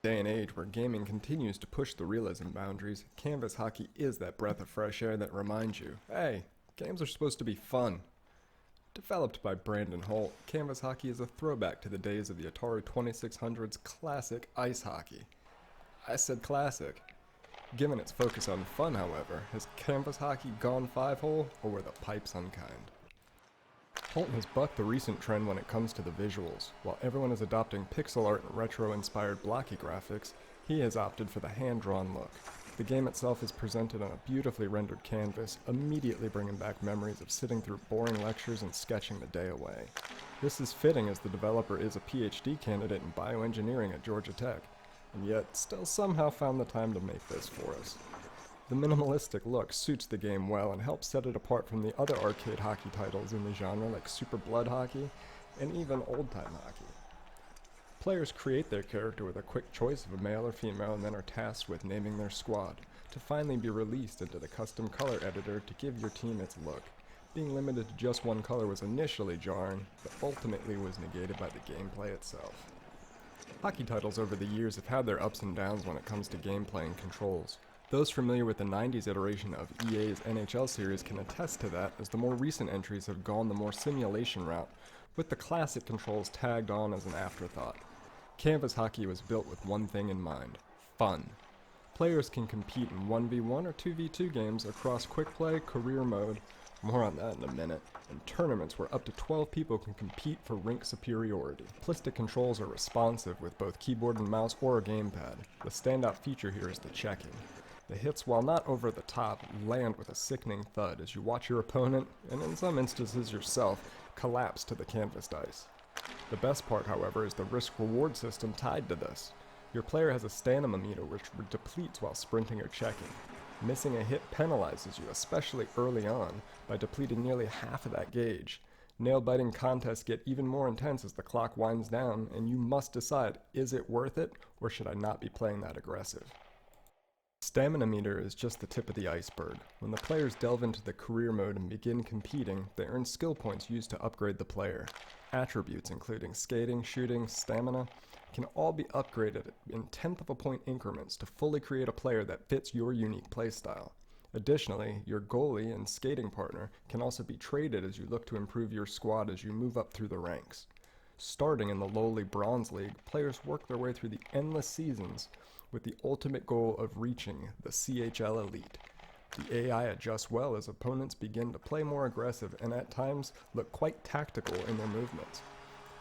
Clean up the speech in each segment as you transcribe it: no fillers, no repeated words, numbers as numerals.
Day and age where gaming continues to push the realism boundaries, canvas hockey is that breath of fresh air that reminds you, hey, games are supposed to be fun. Developed by Brandon Holt, canvas hockey is a throwback to the days of the Atari 2600's classic ice hockey. I said classic. Given its focus on fun, however, has canvas hockey gone five-hole, or were the pipes unkind? Holt has bucked the recent trend when it comes to the visuals. While everyone is adopting pixel art and retro-inspired blocky graphics, he has opted for the hand-drawn look. The game itself is presented on a beautifully rendered canvas, immediately bringing back memories of sitting through boring lectures and sketching the day away. This is fitting as the developer is a PhD candidate in bioengineering at Georgia Tech, and yet still somehow found the time to make this for us. The minimalistic look suits the game well and helps set it apart from the other arcade hockey titles in the genre like Super Blood Hockey and even old-time hockey. Players create their character with a quick choice of a male or female and then are tasked with naming their squad, to finally be released into the custom color editor to give your team its look. Being limited to just one color was initially jarring, but ultimately was negated by the gameplay itself. Hockey titles over the years have had their ups and downs when it comes to gameplay and controls. Those familiar with the 90s iteration of EA's NHL series can attest to that, as the more recent entries have gone the more simulation route, with the classic controls tagged on as an afterthought. Canvas hockey was built with one thing in mind: fun. Players can compete in 1v1 or 2v2 games across quick play, career mode, more on that in a minute, and tournaments where up to 12 people can compete for rink superiority. Plistic controls are responsive with both keyboard and mouse or a gamepad. The standout feature here is the checking. The hits, while not over the top, land with a sickening thud as you watch your opponent, and in some instances yourself, collapse to the canvased ice. The best part, however, is the risk-reward system tied to this. Your player has a stamina meter which depletes while sprinting or checking. Missing a hit penalizes you, especially early on, by depleting nearly half of that gauge. Nail-biting contests get even more intense as the clock winds down, and you must decide, is it worth it, or should I not be playing that aggressive? Stamina meter is just the tip of the iceberg. When the players delve into the career mode and begin competing, they earn skill points used to upgrade the player. Attributes including skating, shooting, stamina can all be upgraded in tenth of a point increments to fully create a player that fits your unique playstyle. Additionally, your goalie and skating partner can also be traded as you look to improve your squad as you move up through the ranks. Starting in the lowly Bronze League, players work their way through the endless seasons with the ultimate goal of reaching the CHL Elite. The AI adjusts well as opponents begin to play more aggressive and at times look quite tactical in their movements.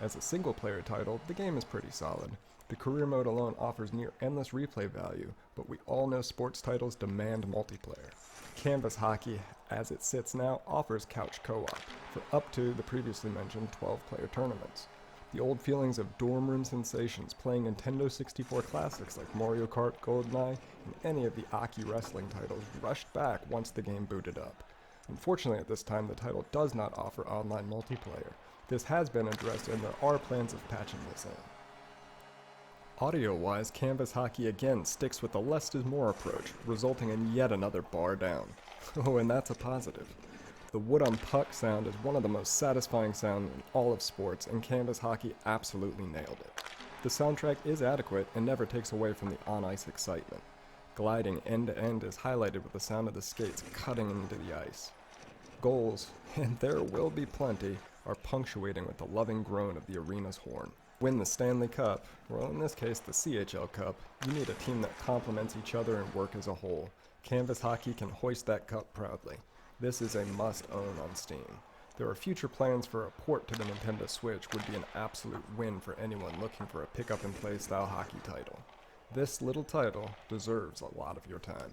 As a single-player title, the game is pretty solid. The career mode alone offers near endless replay value, but we all know sports titles demand multiplayer. Canvas hockey, as it sits now, offers couch co-op for up to the previously mentioned 12-player tournaments. The old feelings of dorm room sensations playing Nintendo 64 classics like Mario Kart, GoldenEye, and any of the Aki wrestling titles rushed back once the game booted up. Unfortunately, at this time, the title does not offer online multiplayer. This has been addressed, and there are plans of patching this in. Audio-wise, canvas hockey again sticks with the less is more approach, resulting in yet another bar down. Oh, and that's a positive. The wood on puck sound is one of the most satisfying sounds in all of sports, and canvas hockey absolutely nailed it. The soundtrack is adequate and never takes away from the on-ice excitement. Gliding end-to-end is highlighted with the sound of the skates cutting into the ice. Goals, and there will be plenty, are punctuating with the loving groan of the arena's horn. Win the Stanley Cup, well in this case the CHL Cup, you need a team that complements each other and work as a whole. Canvas hockey can hoist that cup proudly. This is a must-own on Steam. There are future plans for a port to the Nintendo Switch would be an absolute win for anyone looking for a pick-up-and-play style hockey title. This little title deserves a lot of your time.